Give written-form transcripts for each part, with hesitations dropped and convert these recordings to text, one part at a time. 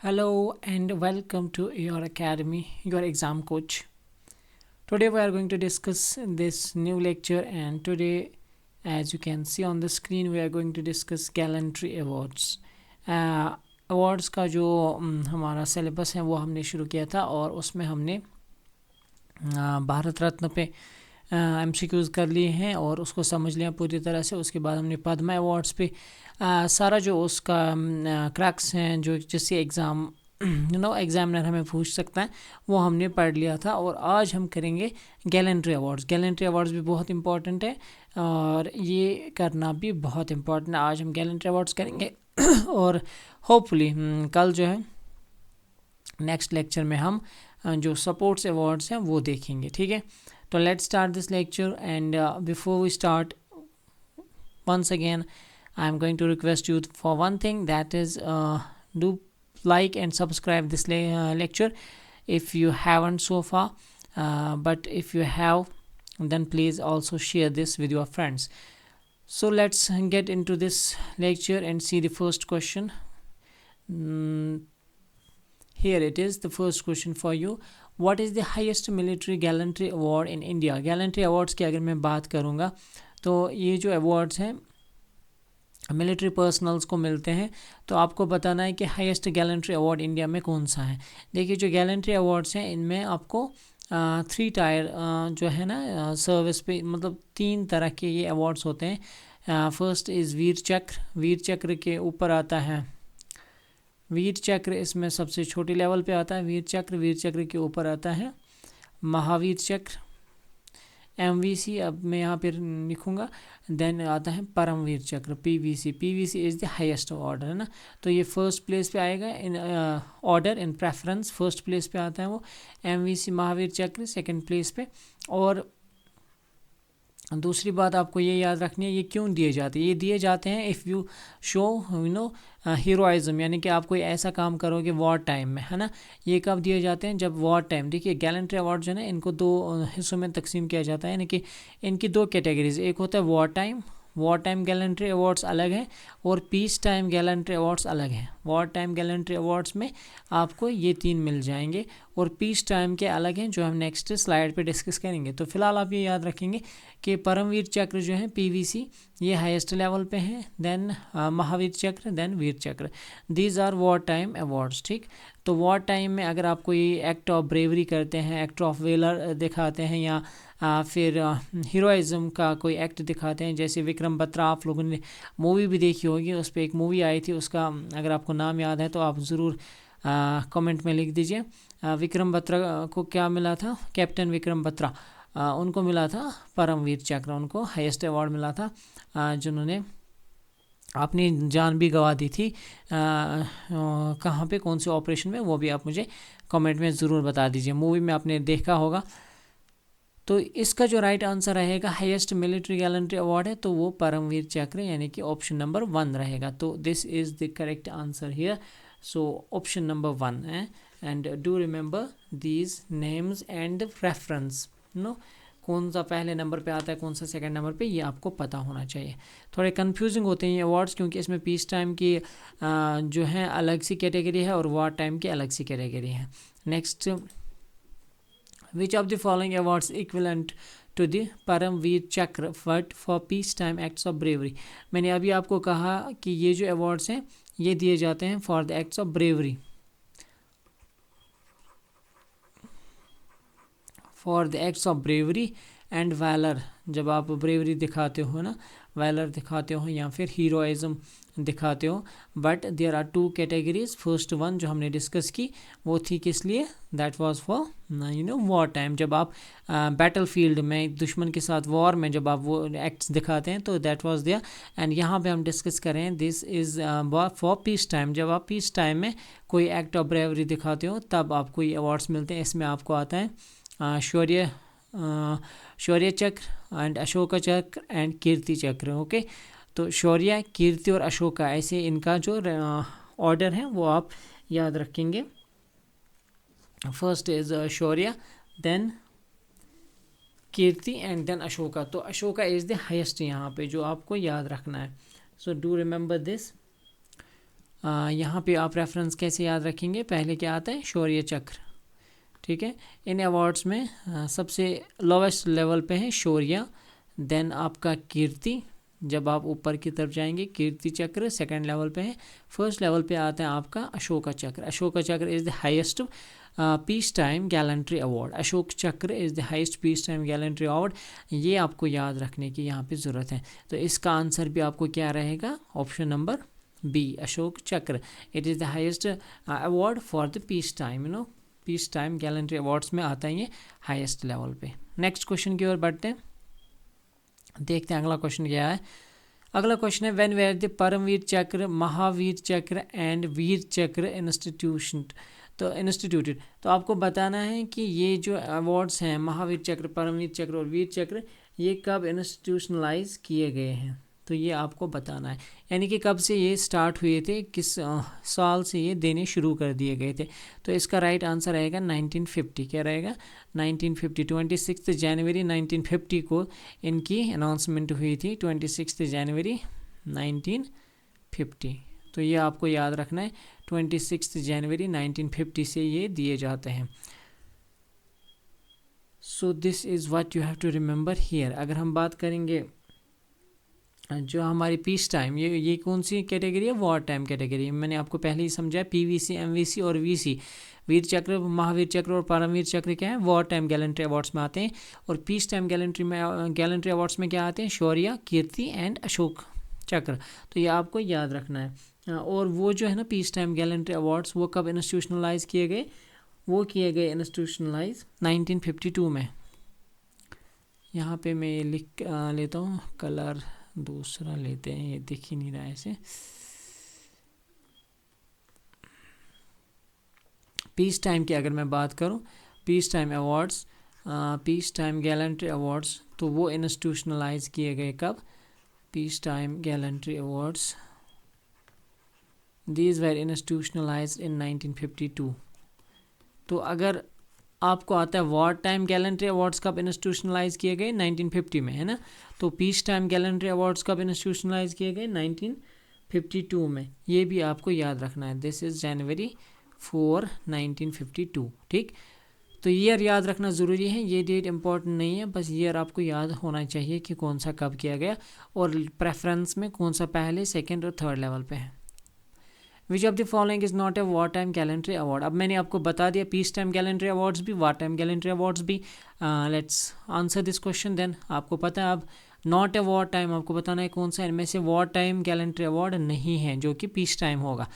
Hello and welcome to your academy, your exam coach. Today we are going to discuss this new lecture, and today, as you can see on the screen, we are going to discuss gallantry awards. Awards का जो हमारा syllabus है वो हमने शुरू किया था और उसमें हमने भारत रत्न पे MCQs कर लिए हैं और उसको समझ लिया पूरी तरह से। उसके बाद हमने पद्मा अवार्ड्स पे सारा जो उसका क्रैक्स हैं जो जिससे एग्ज़ाम एग्जामिनर हमें पूछ सकता है वो हमने पढ़ लिया था। और आज हम करेंगे गैलेंट्री अवार्ड्स। गैलेंट्री अवार्ड्स भी बहुत इंपॉर्टेंट है और ये करना भी बहुत इंपॉर्टेंट है। आज हम गैलेंट्री अवार्ड्स करेंगे और होपफुली कल जो है नेक्स्ट लेक्चर में हम जो सपोर्ट्स अवार्ड्स हैं वो देखेंगे। ठीक है, तो let's start this lecture and before we start once again I am going to request you for one thing, that is do like and subscribe this lecture if you haven't so far, but if you have then please also share this with your friends. So let's get into this lecture and see the first question. Here it is, the first question for you. What is the highest military gallantry award in India? Gallantry awards की अगर मैं बात करूँगा तो ये जो awards हैं military personnels को मिलते हैं, तो आपको बताना है कि हाईएस्ट गैलेंट्री अवार्ड इंडिया में कौन सा है। देखिए जो गैलेंट्री अवार्ड्स हैं इनमें आपको 3 टायर जो है ना सर्विस पे, मतलब 3 तरह के ये अवार्ड्स होते हैं। फर्स्ट इज़ वीर चक्र। वीर चक्र के ऊपर आता है वीर चक्र, इसमें सबसे छोटी लेवल पे आता है वीर चक्र। वीर चक्र के ऊपर आता है महावीर चक्र, MVC, अब मैं यहाँ पर लिखूँगा। देन आता है परमवीर चक्र, PVC। PVC is the highest order, है ना। तो ये फर्स्ट प्लेस पे आएगा in order in preference, first place पे आता है वो MVC महावीर चक्र सेकंड प्लेस पे। और दूसरी बात आपको ये याद रखनी है ये क्यों दिए जाते हैं। ये दिए जाते हैं इफ़ यू शो हीरोइज़म, यानी कि आप कोई ऐसा काम करोगे वॉर टाइम में, है ना। ये कब दिए जाते हैं? जब वॉर टाइम। देखिए गैलेंट्री अवार्ड जो है ना इनको 2 हिस्सों में तकसीम किया जाता है, यानी कि इनकी 2 कैटेगरीज। एक होता है वॉर टाइम गैलेंट्री अवार्ड्स अलग हैं और पीस टाइम गैलेंट्री अवार्ड्स अलग हैं। वॉर टाइम गैलेंट्री अवार्ड्स में आपको ये 3 मिल जाएंगे और पीस टाइम के अलग हैं जो हम नेक्स्ट स्लाइड पे डिस्कस करेंगे। तो फिलहाल आप ये याद रखेंगे कि परमवीर चक्र जो है PVC ये हाईएस्ट लेवल पे हैं, देन महावीर चक्र, then Vir Chakra. These are war time awards. ठीक, तो वॉर टाइम में अगर आप कोई एक्ट ऑफ ब्रेवरी करते हैं, एक्ट ऑफ वेलर दिखाते हैं या फिर हीरोइज़म का कोई एक्ट दिखाते हैं, जैसे विक्रम बत्रा, आप लोगों ने मूवी भी देखी होगी, उस पर एक मूवी आई थी, उसका अगर आपको नाम याद है तो आप ज़रूर कमेंट में लिख दीजिए। विक्रम बत्रा को क्या मिला था? कैप्टन विक्रम बत्रा, उनको मिला था परमवीर चक्र, उनको हाईएस्ट अवार्ड मिला था, जिन्होंने अपनी जान भी गंवा दी थी। कहाँ पे, कौन से ऑपरेशन में, वो भी आप मुझे कमेंट में ज़रूर बता दीजिए। मूवी में आपने देखा होगा। तो इसका जो राइट आंसर रहेगा हाईएस्ट मिलिट्री गैलेंट्री अवार्ड है तो वो परमवीर चक्र यानी कि ऑप्शन नंबर 1 रहेगा। तो this is the correct answer here. So option number 1 है। And do remember these names and reference, कौन सा पहले नंबर पे आता है, कौन सा सेकंड नंबर पे, ये आपको पता होना चाहिए। थोड़े कंफ्यूजिंग होते हैं ये अवार्ड्स क्योंकि इसमें पीस टाइम की जो है अलग सी कैटेगरी है और वॉर टाइम की अलग सी कैटेगरी है। Next, Which of the following awards equivalent to the Paramvir Chakra but for peace time acts of bravery? मैंने अभी आपको कहा कि ये जो अवार्ड्स हैं ये दिए जाते हैं for the acts of bravery, for the acts of bravery and valour. जब आप ब्रेवरी दिखाते हो ना, वैलर दिखाते हो या फिर हीरोइज़म दिखाते हो। But there are 2 categories. First one जो हमने डिस्कस की वो थी किस लिए? That was for war time, जब आप बैटल फील्ड में दुश्मन के साथ वॉर में जब आप वो एक्ट्स दिखाते हैं तो दैट वाज देयर। एंड यहाँ पे हम डिस्कस करें this is for peace time, जब आप पीस टाइम में कोई एक्ट ऑफ ब्रेवरी दिखाते हो तब आपको ये अवार्ड्स मिलते हैं। इसमें आपको आता है शौर्य चक्र एंड अशोक चक्र एंड कीर्ति चक्र। ओके, तो शौर्य, कीर्ति और अशोका, ऐसे इनका जो ऑर्डर है वो आप याद रखेंगे। First is Shaurya, then Kirti and then Ashoka. तो अशोका इज़ द हाईएस्ट यहाँ पे जो आपको याद रखना है। So do remember this. यहाँ पे आप रेफरेंस कैसे याद रखेंगे, पहले क्या आता है, शौर्य चक्र, ठीक है। इन अवार्ड्स में सबसे लोवेस्ट लेवल पे है शौर्य, देन आपका कीर्ति, जब आप ऊपर की तरफ जाएंगे कीर्ति चक्र सेकंड लेवल पे है। फर्स्ट लेवल पे आता है आपका Ashoka Chakra. Ashoka Chakra is the highest peace time gallantry award. Ashok Chakra is the highest peace time gallantry award. ये आपको याद रखने की यहाँ पे ज़रूरत है। तो इसका आंसर भी आपको क्या रहेगा, ऑप्शन नंबर बी, अशोक चक्र। It is the highest award for the peace time, you know, piece time gallantry awards में आता है ये हाईएस्ट लेवल पे। नेक्स्ट क्वेश्चन की ओर बढ़ते हैं, देखते हैं अगला क्वेश्चन क्या है। अगला क्वेश्चन है, व्हेन वेर द परमवीर चक्र, महावीर चक्र एंड वीर चक्र इंस्टीट्यूटेड। तो आपको बताना है कि ये जो अवार्ड्स हैं महावीर चक्र, परमवीर चक्र और वीर चक्र, ये कब इंस्टीट्यूशनलाइज किए गए हैं। तो ये आपको बताना है, यानी कि कब से ये स्टार्ट हुए थे, किस साल से ये देने शुरू कर दिए गए थे। तो इसका राइट आंसर रहेगा 1950। क्या रहेगा, 1950। 26 जनवरी 1950 को इनकी अनाउंसमेंट हुई थी, 26 जनवरी 1950। तो ये आपको याद रखना है, 26 जनवरी 1950 से ये दिए जाते हैं। So this is what you have to remember here. अगर हम बात करेंगे जो हमारी पीस टाइम, ये कौन सी कैटेगरी है, वॉर टाइम कैटेगरी। मैंने आपको पहले ही समझाया, पीवीसी, एमवीसी और वीसी, वीर चक्र, महावीर चक्र और परमवीर चक्र क्या है, वॉर टाइम गैलेंट्री अवार्ड्स में आते हैं। और पीस टाइम गैलेंट्री अवार्ड्स में क्या आते हैं, शौर्य, कीर्ति एंड अशोक चक्र। तो ये आपको याद रखना है। और वो जो है ना पीस टाइम गैलेंट्री अवार्ड्स, वो कब इंस्टीट्यूशनलाइज किए गए, वो किए गए इंस्टीट्यूशनलाइज 1952 में। यहाँ पे मैं ये लिख लेता हूँ, कलर दूसरा लेते हैं, ये दिख ही नहीं रहा है ऐसे। पीस टाइम की अगर मैं बात करूं, peace time awards, peace time gallantry awards, तो वो इंस्टीट्यूशनलाइज किए गए कब, peace time gallantry awards, these were institutionalised in 1952। तो अगर आपको आता है वॉर टाइम गैलेंट्री अवार्ड्स कब इंस्टीट्यूशनलाइज किए गए, 1950 में, है ना। तो पीस टाइम गैलेंट्री अवार्ड्स कब इंस्टीट्यूशनलाइज किए गए, 1952 में। ये भी आपको याद रखना है, दिस इज़ जनवरी 4, 1952, ठीक। तो ईयर याद रखना ज़रूरी है, ये डेट इंपॉर्टेंट नहीं है, बस ईयर आपको याद होना चाहिए कि कौन सा कब किया गया, और प्रेफरेंस में कौन सा पहले, सेकेंड और थर्ड लेवल पे है। Which of the following is not a war time gallantry award. अब मैंने आपको बता दिया, पीस टाइम गैलेंट्री अवार्ड्स भी, वॉर टाइम गैलेंट्री अवार्ड्स भी। Let's answer this question then. आपको पता है अब नॉट ए वॉर टाइम, आपको बताना है कौन सा इनमें से वॉर टाइम गैलेंट्री अवार्ड नहीं है, जो कि पीस टाइम होगा,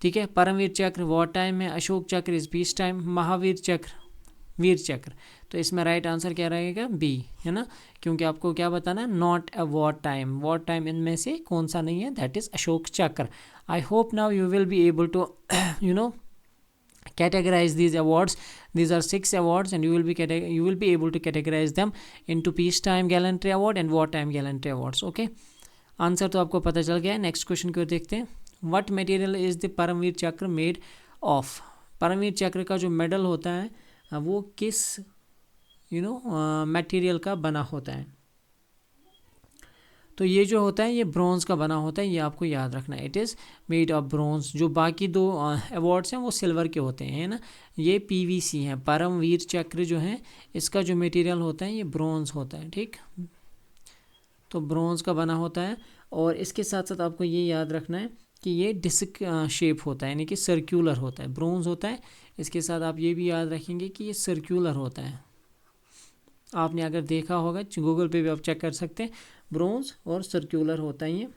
ठीक है। परमवीर चक्र वॉर टाइम है, अशोक चक्र इज पीस टाइम, महावीर चक्र वीर चक्र। तो इसमें राइट आंसर क्या रहेगा, बी, है ना, क्योंकि आपको क्या बताना है, not a war time. War time इनमें से कौन सा नहीं है, दैट इज अशोक चक्र। I hope now you will be able to categorize these awards. These are 6 awards and you will be able to categorize them into peacetime gallantry award and wartime gallantry awards. Okay, answer तो आपको पता चल गया है। Next question को देखते हैं, what material is the Paramvir Chakra made of. Paramvir चक्र का जो मेडल होता है वो किस मटेरियल का बना होता है। तो ये जो होता है ये ब्रॉन्ज का बना होता है, ये आपको याद रखना है, it is made of bronze. जो बाकी 2 अवार्ड्स हैं वो सिल्वर के होते हैं, है ना, ये पीवीसी हैं। परमवीर चक्र जो है इसका जो मटेरियल होता है ये ब्रॉन्ज होता है, ठीक। तो ब्रॉन्ज का बना होता है, और इसके साथ साथ आपको ये याद रखना है कि ये डिस्क शेप होता है, यानी कि सर्कुलर होता है, ब्रॉन्ज होता है। इसके साथ आप ये भी याद रखेंगे कि ये सर्कुलर होता है। आपने अगर देखा होगा, गूगल पे भी आप चेक कर सकते हैं, ब्रॉन्ज और सर्कुलर होता है ये।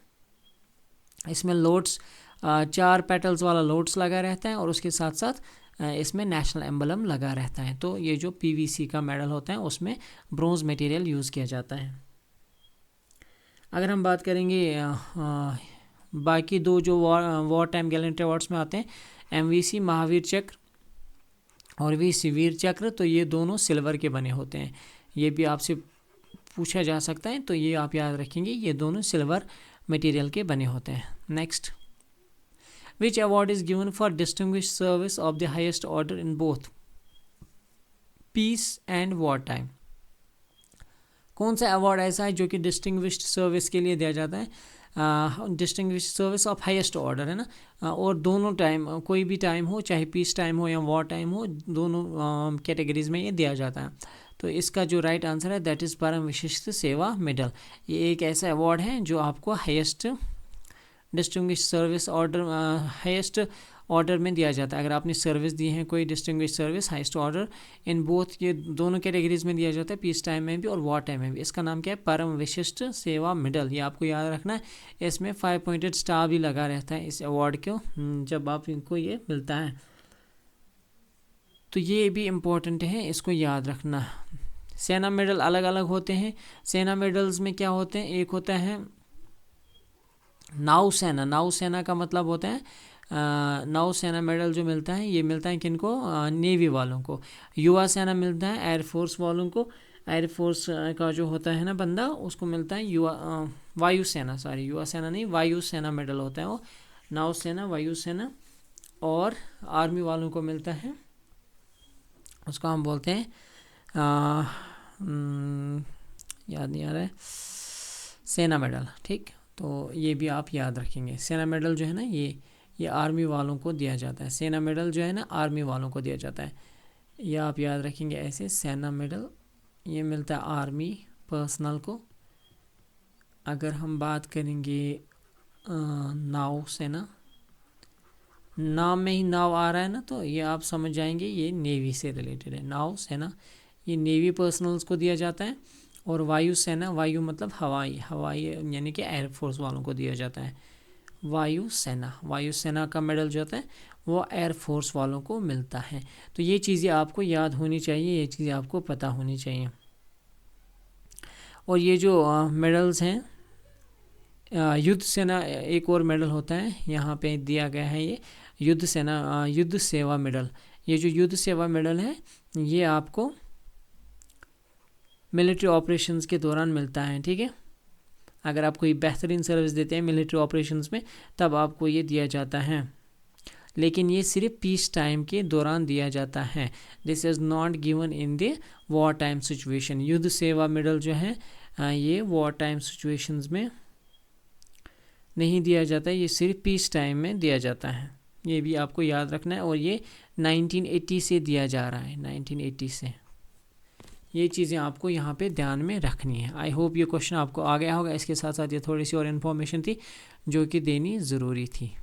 इसमें लोड्स 4 पेटल्स वाला लोड्स लगा रहता है, और उसके साथ साथ इसमें नेशनल एम्बलम लगा रहता है। तो ये जो पीवीसी का मेडल होता है उसमें ब्रॉन्ज मटेरियल यूज़ किया जाता है। अगर हम बात करेंगे बाकी 2 जो वॉर टाइम गैलेंट्री अवार्ड्स में आते हैं, एमवीसी महावीर चक्र और वीसी वीर चक्र, तो ये दोनों सिल्वर के बने होते हैं। ये भी आपसे पूछा जा सकता है, तो ये आप याद रखेंगे, ये दोनों सिल्वर मटेरियल के बने होते हैं। Next, which award is given for distinguished service of the highest order in both peace and war time. कौन सा अवार्ड ऐसा है जो कि डिस्टिंग्विश्ड सर्विस के लिए दिया जाता है, distinguish service of highest order, है ना, और दोनों टाइम, कोई भी टाइम हो, चाहे पीस टाइम हो या वॉर टाइम हो, दोनों कैटेगरीज में ये दिया जाता है। तो इसका जो राइट आंसर है दैट इज़ परम विशिष्ट सेवा मेडल। ये एक ऐसा अवार्ड है जो आपको highest distinguish service order, highest order में दिया जाता है। अगर आपने सर्विस दी है कोई distinguish service, highest order in both, ये दोनों कैटेगरीज में दिया जाता है, पीस टाइम में भी और वॉर टाइम में भी। इसका नाम क्या है? परम विशिष्ट सेवा मेडल। ये आपको याद रखना है। इसमें 5 पॉइंटेड स्टार भी लगा रहता है इस अवार्ड को जब आप इनको ये मिलता है, तो ये भी इम्पोर्टेंट है, इसको याद रखना। सेना मेडल अलग अलग होते हैं। सेना मेडल्स में क्या होते हैं? एक होता है नौसेना। नौसेना का मतलब होता है नौसेना मेडल जो मिलता है, ये मिलता है किनको? नेवी वालों को। युवा सेना मिलता है एयरफोर्स वालों को। एयरफोर्स का जो होता है ना बंदा, उसको मिलता है युवा वायुसेना, सॉरी युवा सेना नहीं, वायुसेना मेडल होता है वो। नौसेना, वायुसेना और आर्मी वालों को मिलता है, उसको हम बोलते हैं याद नहीं आ रहा है, सेना मेडल। ठीक, तो ये भी आप याद रखेंगे। सेना मेडल जो है ना, ये आर्मी वालों को दिया जाता है। सेना मेडल जो है ना, आर्मी वालों को दिया जाता है। यह आप याद रखेंगे ऐसे। सेना मेडल ये मिलता है आर्मी पर्सनल को। अगर हम बात करेंगे नाव सेना, नाम में ही नाव आ रहा है ना, तो ये आप समझ जाएंगे ये नेवी से रिलेटेड है। नाव सेना ये नेवी पर्सनल्स को दिया जाता है। और वायु सेना, वायु मतलब हवाई, हवाई यानी कि एयरफोर्स वालों को दिया जाता है। वायु सेना, वायु सेना का मेडल जो होता है वो एयरफोर्स वालों को मिलता है। तो ये चीज़ें आपको याद होनी चाहिए, ये चीज़ें आपको पता होनी चाहिए। और ये जो मेडल्स हैं, युद्ध सेना एक और मेडल होता है, यहाँ पे दिया गया है ये युद्ध सेना, युद्ध सेवा मेडल। ये जो युद्ध सेवा मेडल है ये आपको मिलिट्री ऑपरेशंस के दौरान मिलता है। ठीक है, अगर आप कोई बेहतरीन सर्विस देते हैं मिलिट्री ऑपरेशंस में, तब आपको ये दिया जाता है, लेकिन ये सिर्फ पीस टाइम के दौरान दिया जाता है। This is not given in the war time situation. युद्ध सेवा मेडल जो है ये वॉर टाइम सिचुएशंस में नहीं दिया जाता है, ये सिर्फ पीस टाइम में दिया जाता है। ये भी आपको याद रखना है। और ये 1980 से दिया जा रहा है, 1980 से। ये चीज़ें आपको यहाँ पे ध्यान में रखनी है। आई होप ये क्वेश्चन आपको आ गया होगा। इसके साथ साथ ये थोड़ी सी और इन्फॉर्मेशन थी जो कि देनी ज़रूरी थी।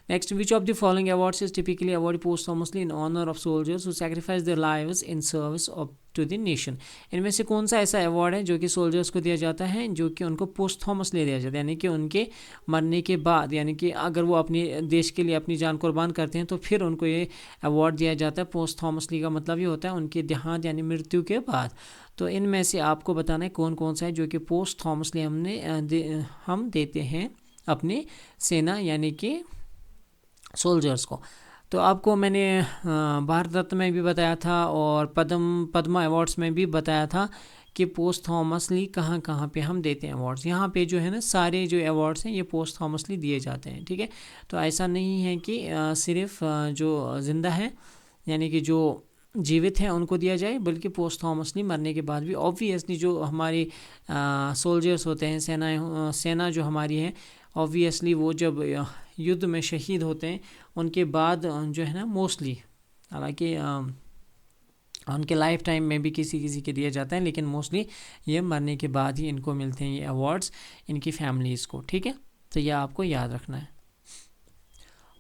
Next, which of the following awards is typically award posthumously in honour of soldiers who sacrifice their lives in service of to the nation. इनमें से कौन सा ऐसा अवार्ड है जो कि सोल्जर्स को दिया जाता है, जो कि उनको पोस्टहमसली दिया जाता है, यानी कि उनके मरने के बाद, यानी कि अगर वो अपने देश के लिए अपनी जान कुर्बान करते हैं तो फिर उनको ये अवार्ड दिया जाता है। पोस्टहमसली का मतलब ये होता है उनके देहांत यानी मृत्यु के बाद। तो इनमें से आपको बताना है कौन कौन सा है जो कि पोस्टहमसली हम देते हैं अपने सेना यानी कि सोल्जर्स को। तो आपको मैंने भारत रत्न में भी बताया था और पद्मा अवार्ड्स में भी बताया था कि पोस्टहमसली कहाँ कहाँ पे हम देते हैं अवार्ड्स। यहाँ पे जो है ना सारे जो अवार्ड्स हैं ये पोस्टहमसली दिए जाते हैं। ठीक है, तो ऐसा नहीं है कि सिर्फ जो ज़िंदा है यानी कि जो जीवित हैं उनको दिया जाए, बल्कि पोस्टहमसली मरने के बाद भी। ऑब्वियसली जो हमारे सोल्जर्स होते हैं, सेना जो हमारी है, ऑब्वियसली वो जब युद्ध में शहीद होते हैं उनके बाद जो है ना मोस्टली, हालांकि उनके लाइफ टाइम में भी किसी किसी के दिए जाते हैं, लेकिन मोस्टली ये मरने के बाद ही इनको मिलते हैं ये अवार्ड्स, इनकी फैमिलीज़ को। ठीक है, तो यह आपको याद रखना है।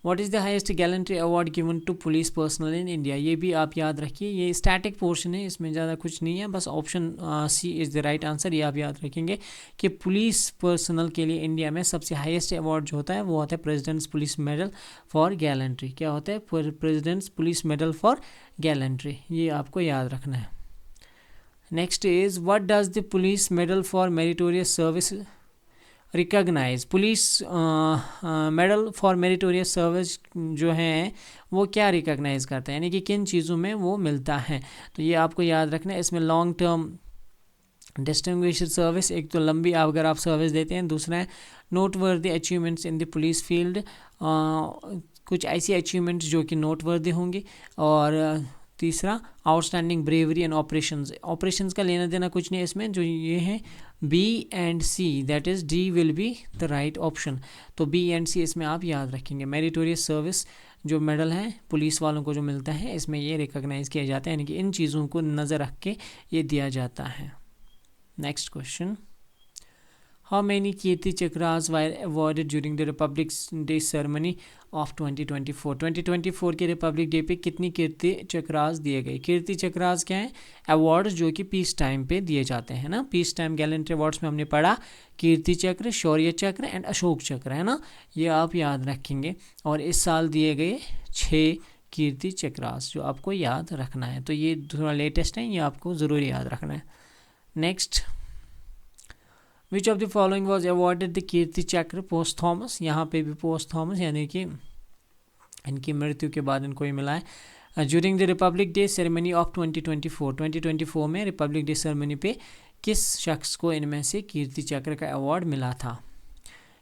What is the highest gallantry award given to police personnel in India. ये भी आप याद रखिए, ये स्टैटिक पोर्शन है, इसमें ज़्यादा कुछ नहीं है, बस option C is the right answer. ये आप याद रखेंगे कि पुलिस पर्सनल के लिए इंडिया में सबसे हाईएस्ट अवार्ड जो होता है वो होता है president's police medal for gallantry. क्या होता है? President's police medal for gallantry. ये आपको याद रखना है। Next is what does the police medal for meritorious service recognise. Police medal for meritorious service जो है वो क्या रिकॉग्नाइज करता है, यानी कि किन चीज़ों में वो मिलता है। तो ये आपको याद रखना है। इसमें लॉन्ग टर्म डिस्टिंग्विश्ड सर्विस, एक तो लंबी अगर आप सर्विस देते हैं, दूसरा है noteworthy achievements in the police field, कुछ ऐसी अचीवमेंट्स जो कि नोटवर्दी होंगी, और तीसरा outstanding bravery and operations. Operations का लेना देना कुछ नहीं इसमें, जो ये है B and C, that is D will be the right option. तो बी एंड सी इसमें आप याद रखेंगे। मेरिटोरियस सर्विस जो मेडल है पुलिस वालों को जो मिलता है, इसमें ये रिकॉग्नाइज किया जाता है, यानी कि इन चीज़ों को नज़र रख के ये दिया जाता है। Next question, how many Kirti chakras wire awarded during the Republic day ceremony of 2024। 2024 के रिपब्लिक डे पे कितनी कीर्ति चक्रास दिए गए। कीर्ति चक्रास क्या है, अवार्ड्स जो कि पीस टाइम पे दिए जाते हैं ना। पीस टाइम गैलेंट्री अवार्ड्स में हमने पढ़ा कीर्ति चक्र, शौर्य चक्र एंड अशोक चक्र, है ना, ये आप याद रखेंगे। और इस साल दिए गए 6 कीर्ति चक्रास जो आपको याद रखना है। तो ये थोड़ा लेटेस्ट है, ये आपको ज़रूर याद रखना है। Next, which of the following was awarded the Kirti Chakra post Thomas. यहाँ पे भी पोस्ट थॉमस यानी कि इनकी मृत्यु के बाद इनको ये मिला है। During the Republic day ceremony of 2024, 2024 में रिपब्लिक डे सेरेमनी पे किस शख्स को इनमें से कीर्ति चक्र का अवार्ड मिला था।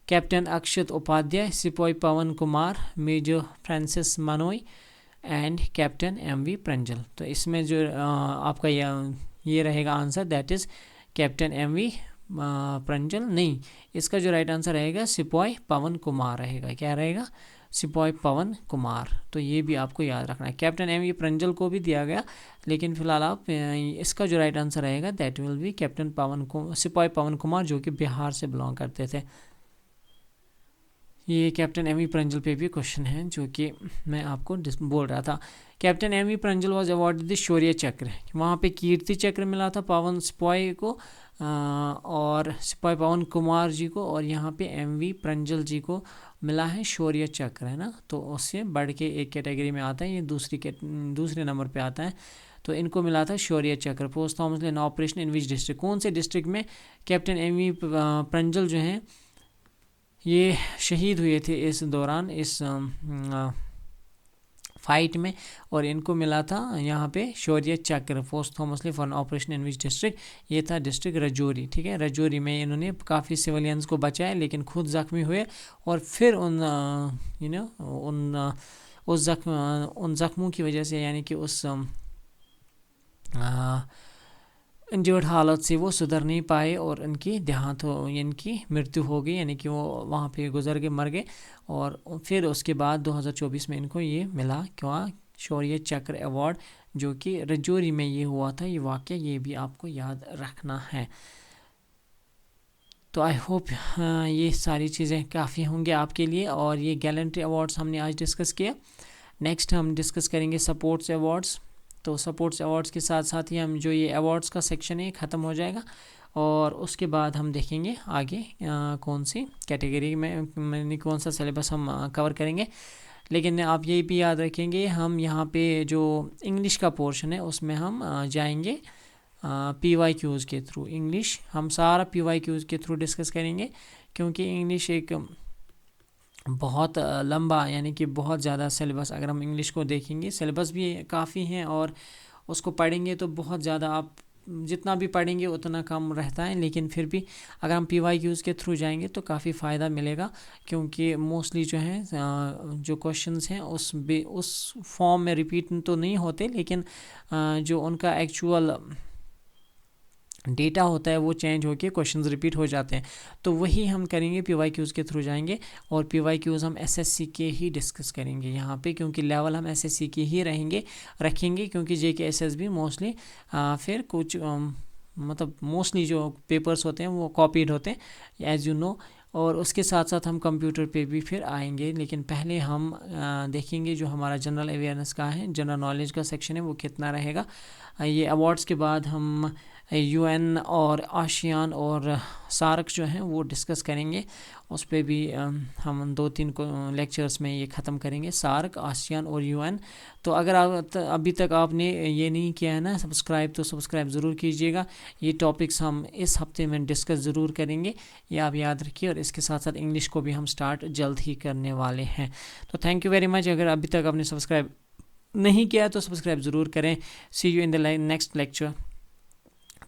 कैप्टन अक्षत उपाध्याय, सिपाही पवन कुमार, मेजर फ्रांसिस मनोई एंड कैप्टन MV प्रंजल। तो इसमें जो आपका ये रहेगा answer, that is captain MV Pranjal नहीं, इसका जो राइट आंसर रहेगा सिपाही पवन कुमार रहेगा। क्या रहेगा, सिपाही पवन कुमार। तो ये भी आपको याद रखना है। कैप्टन MV प्रंजल को भी दिया गया, लेकिन फिलहाल आप इसका जो राइट आंसर रहेगा दैट विल बी सिपाही पवन कुमार, जो कि बिहार से बिलोंग करते थे। ये कैप्टन MV प्रंजल पे भी क्वेश्चन है जो कि मैं आपको बोल रहा था। Captain MV Pranjal was awarded the Shaurya Chakra, वहाँ पे कीर्ति चक्र मिला था सिपाही को और सिपाही पवन कुमार जी को, और यहाँ पे MV प्रंजल जी को मिला है शौर्य चक्र, है ना। तो उससे बढ़ के एक कैटेगरी में आता है, ये दूसरे नंबर पे आता है। तो इनको मिला था शौर्य Chakra. Post Thomas lane operation in which district, कौन से डिस्ट्रिक्ट में कैप्टन MV प्रंजल जो हैं ये शहीद हुए थे इस दौरान, इस फाइट में, और इनको मिला था यहाँ पे Shaurya Chakra. Posthumously for operation in which district, ये था डिस्ट्रिक्ट रजौरी, ठीक है। रजौरी में इन्होंने काफ़ी सिविलियंस को बचाया, लेकिन खुद जख्मी हुए, और फिर उन जख्मों की वजह से, यानी कि उस इंजर्ड हालत से वो सुधर नहीं पाए और इनकी मृत्यु हो गई, यानी कि वो वहाँ पे गुजर के मर गए। और फिर उसके बाद 2024 में इनको ये मिला क्या, शौर्य चक्र अवार्ड, जो कि रजौरी में ये हुआ था। ये वाक़या ये भी आपको याद रखना है। तो आई होप ये सारी चीज़ें काफ़ी होंगे आपके लिए, और ये गैलेंट्री अवार्ड्स हमने आज डिस्कस किया। नेक्स्ट हम डिस्कस करेंगे सपोर्ट्स अवार्ड्स। तो सपोर्ट्स अवार्ड्स के साथ साथ ही हम जो ये अवार्ड्स का सेक्शन है ख़त्म हो जाएगा, और उसके बाद हम देखेंगे आगे कौन सी कैटेगरी में कौन सा सिलेबस हम कवर करेंगे। लेकिन आप ये भी याद रखेंगे, हम यहाँ पे जो इंग्लिश का पोर्शन है उसमें हम जाएंगे PYQs के थ्रू। इंग्लिश हम सारा PYQs के थ्रू डिस्कस करेंगे, क्योंकि इंग्लिश एक बहुत लंबा, यानी कि बहुत ज़्यादा सिलेबस, अगर हम इंग्लिश को देखेंगे सिलेबस भी काफ़ी हैं, और उसको पढ़ेंगे तो बहुत ज़्यादा, आप जितना भी पढ़ेंगे उतना कम रहता है। लेकिन फिर भी अगर हम PYQs के थ्रू जाएंगे तो काफ़ी फ़ायदा मिलेगा, क्योंकि मोस्टली जो है जो क्वेश्चंस हैं उस फॉर्म में रिपीट तो नहीं होते, लेकिन जो उनका एक्चुअल डेटा होता है वो चेंज होकर क्वेश्चंस रिपीट हो जाते हैं। तो वही हम करेंगे, PYQs के थ्रू जाएंगे, और PYQs हम SSC के ही डिस्कस करेंगे यहाँ पे, क्योंकि लेवल हम SSC के ही रखेंगे, क्योंकि JKSSB मोस्टली फिर कुछ मतलब मोस्टली जो पेपर्स होते हैं वो कॉपीड होते हैं, एज यू नो। और उसके साथ साथ हम कंप्यूटर पे भी फिर आएंगे, लेकिन पहले हम देखेंगे जो हमारा जनरल अवेयरनेस का है, जनरल नॉलेज का सेक्शन है, वो कितना रहेगा। ये अवार्ड्स के बाद हम UN और आशियान और सार्क जो हैं वो डिस्कस करेंगे। उस पर भी हम 2-3 लेक्चर्स में ये ख़त्म करेंगे, सार्क, आशियान और UN। तो अगर अभी तक आपने ये नहीं किया है ना सब्सक्राइब, तो सब्सक्राइब ज़रूर कीजिएगा। ये टॉपिक्स हम इस हफ्ते में डिस्कस ज़रूर करेंगे, ये आप याद रखिए। और इसके साथ साथ इंग्लिश को भी हम स्टार्ट जल्द ही करने वाले हैं। तो थैंक यू वेरी मच। अगर अभी तक आपने सब्सक्राइब नहीं किया तो सब्सक्राइब ज़रूर करें। See you in the next lecture.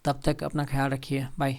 तब तक अपना ख्याल रखिए, बाय।